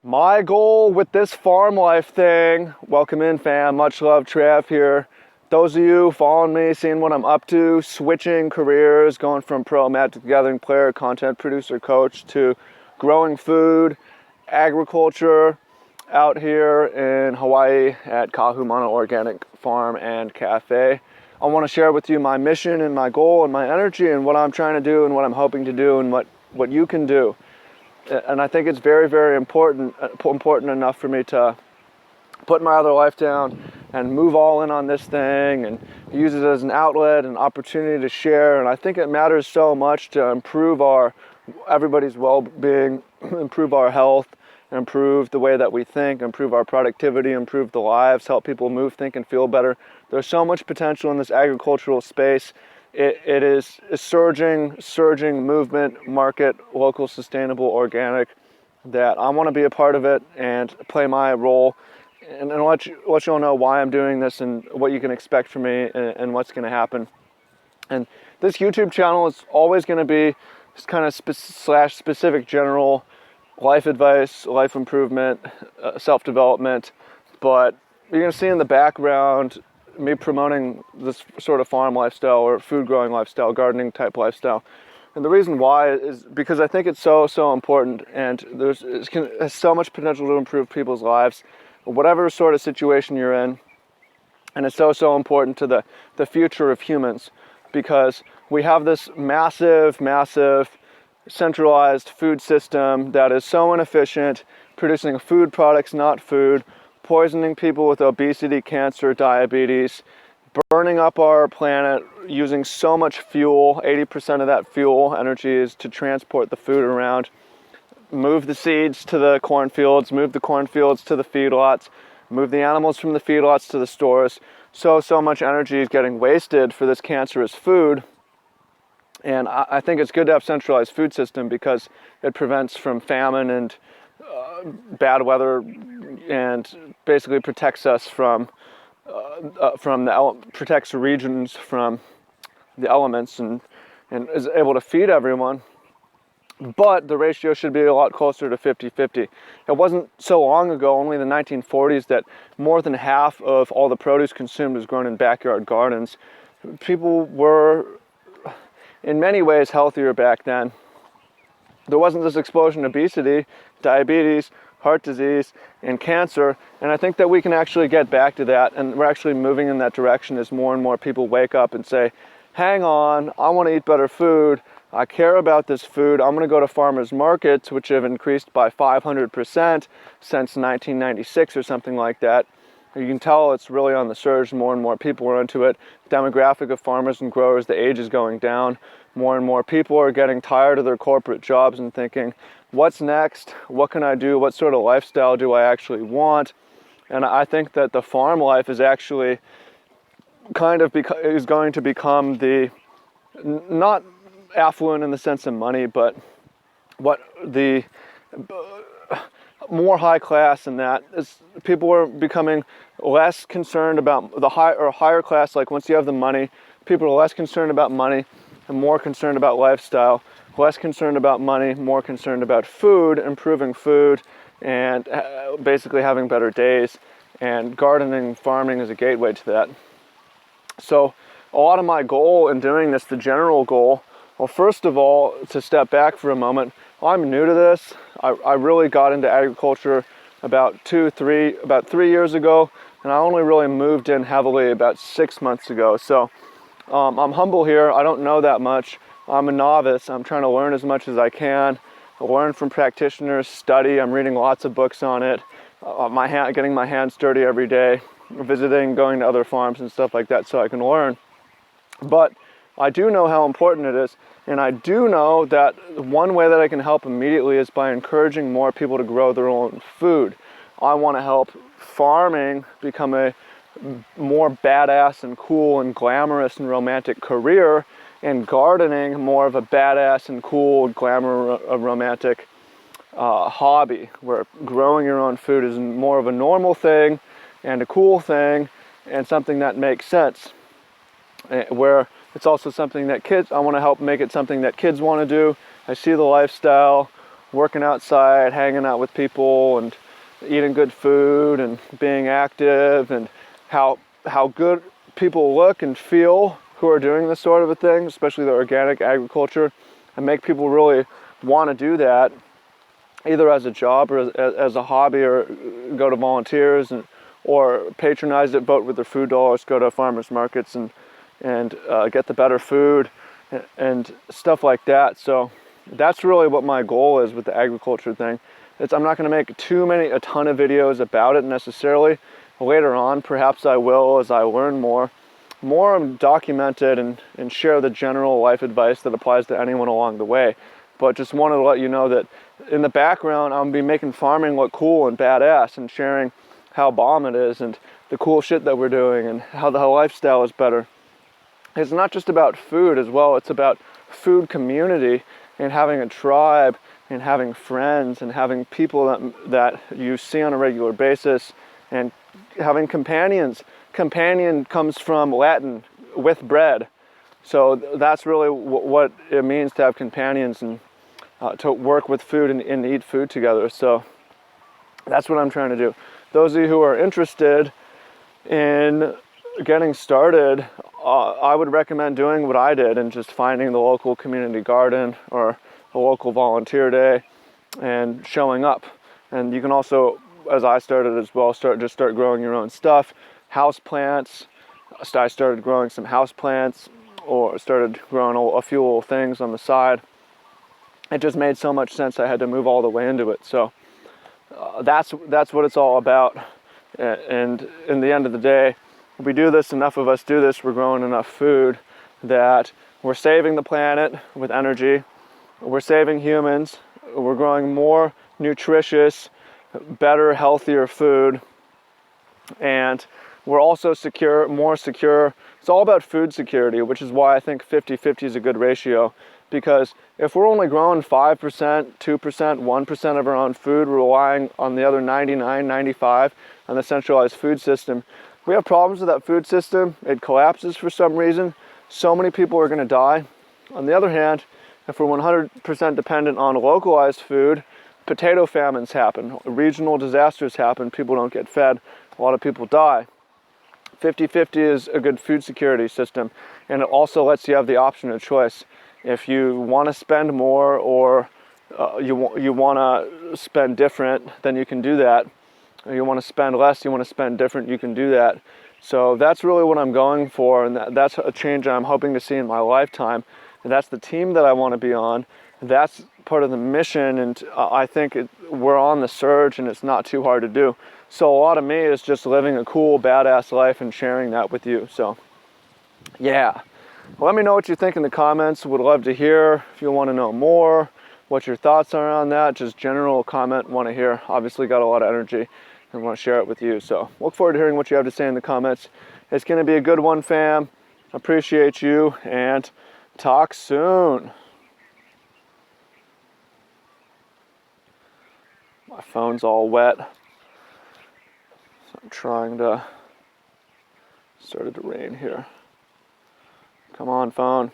My goal with this farm life thing, welcome in fam, much love, Trav here. Those of you following me, seeing what I'm up to, switching careers, going from pro Magic the Gathering player, content producer, coach to growing food, agriculture out here in Hawaii at Kahumana Organic Farm and Cafe. I want to share with you my mission and my goal and my energy and what I'm trying to do and what I'm hoping to do and what you can do. And I think it's very, very important enough for me to put my other life down and move all in on this thing and use it as an outlet and opportunity to share. And I think it matters so much to improve everybody's well-being, improve our health, improve the way that we think, improve our productivity, improve the lives, help people move, think, and feel better. There's so much potential in this agricultural space. It is a surging movement, market, local, sustainable, organic, that I want to be a part of it and play my role and let you all know why I'm doing this and what you can expect from me and what's going to happen. And this YouTube channel is always going to be just kind of specific general life advice, life improvement, self-development, but you're going to see in the background me promoting this sort of farm lifestyle or food growing lifestyle, gardening type lifestyle. And the reason why is because I think it's so important, and it has so much potential to improve people's lives, whatever sort of situation you're in. And it's so important to the future of humans, because we have this massive centralized food system that is so inefficient, producing food products, not food, poisoning people with obesity, cancer, diabetes, burning up our planet, using so much fuel. 80% of that fuel energy is to transport the food around, move the seeds to the cornfields, move the cornfields to the feedlots, move the animals from the feedlots to the stores. So much energy is getting wasted for this cancerous food. And I think it's good to have centralized food system because it prevents from famine and bad weather, and basically protects us protects regions from the elements and is able to feed everyone. But the ratio should be a lot closer to 50-50. It wasn't so long ago, only in the 1940s, that more than half of all the produce consumed was grown in backyard gardens. People were, in many ways, healthier back then. There wasn't this explosion of obesity, diabetes, heart disease, and cancer, and I think that we can actually get back to that, and we're actually moving in that direction as more and more people wake up and say, hang on, I want to eat better food, I care about this food, I'm going to go to farmers markets, which have increased by 500% since 1996 or something like that. You can tell it's really on the surge. More and more people are into it. Demographic of farmers and growers, the age is going down. More and more people are getting tired of their corporate jobs and thinking, what's next? What can I do? What sort of lifestyle do I actually want? And I think that the farm life is actually is going to become not affluent in the sense of money, but more high class in that is people are becoming less concerned about the higher class. Like once you have the money, people are less concerned about money and more concerned about lifestyle, less concerned about money, more concerned about food, improving food, and basically having better days. And gardening, farming is a gateway to that. So a lot of my goal in doing this, the general goal, well, first of all, to step back for a moment, I'm new to this. I really got into agriculture about 3 years ago, and I only really moved in heavily about 6 months ago. So I'm humble here. I don't know that much. I'm a novice. I'm trying to learn as much as I can. I learn from practitioners, study. I'm reading lots of books on it. Getting my hands dirty every day, visiting, going to other farms and stuff like that so I can learn. But I do know how important it is, and I do know that one way that I can help immediately is by encouraging more people to grow their own food. I want to help farming become a more badass and cool and glamorous and romantic career, and gardening more of a badass and cool, romantic hobby, where growing your own food is more of a normal thing and a cool thing and something that makes sense. Where it's also something that I want to help make it something that kids want to do. I see the lifestyle. working outside, hanging out with people, and eating good food, and being active, and how good people look and feel who are doing this sort of a thing, especially the organic agriculture, and make people really want to do that, either as a job or as a hobby, or go to volunteers, or patronize it, vote with their food dollars, go to farmers markets and get the better food and stuff like that. So that's really what my goal is with the agriculture thing. I'm not going to make a ton of videos about it necessarily. Later on, perhaps I will, as I learn more documented and share the general life advice that applies to anyone along the way. But just wanted to let you know that in the background, I'm going to be making farming look cool and badass, and sharing how bomb it is and the cool shit that we're doing and how the lifestyle is better. It's not just about food as well. It's about food community and having a tribe and having friends and having people that you see on a regular basis, and having companions. Companion comes from Latin, with bread. So that's really what it means to have companions, and to work with food and eat food together. So that's what I'm trying to do. Those of you who are interested in getting started, I would recommend doing what I did and just finding the local community garden or a local volunteer day and showing up. And you can also, as I started as well, start growing your own stuff. House plants. I started growing some house plants, or started growing a few little things on the side. It just made so much sense. I had to move all the way into it. So that's what it's all about. And in the end of the day, if we do this, enough of us do this, we're growing enough food that we're saving the planet with energy. We're saving humans. We're growing more nutritious, better, healthier food. And we're also more secure. It's all about food security, which is why I think 50-50 is a good ratio. Because if we're only growing 5%, 2%, 1% of our own food, relying on the other 99, 95 on the centralized food system, we have problems with that food system. It collapses for some reason. So many people are going to die. On the other hand, if we're 100% dependent on localized food, potato famines happen, regional disasters happen, people don't get fed, a lot of people die. 50-50 is a good food security system, and it also lets you have the option of choice. If you want to spend more, or you want to spend different, then you can do that. Or you want to spend less, you want to spend different, you can do that. So that's really what I'm going for, and that's a change I'm hoping to see in my lifetime. And that's the team that I want to be on. That's part of the mission, and I think we're on the surge, and it's not too hard to do. So a lot of me is just living a cool, badass life and sharing that with you. So yeah. Let me know what you think in the comments. Would love to hear if you want to know more, what your thoughts are on that. Just general comment, want to hear. Obviously got a lot of energy and want to share it with you. So look forward to hearing what you have to say in the comments. It's going to be a good one, fam. Appreciate you, and talk soon. My phone's all wet. So I'm trying to, started to rain here. Come on, phone.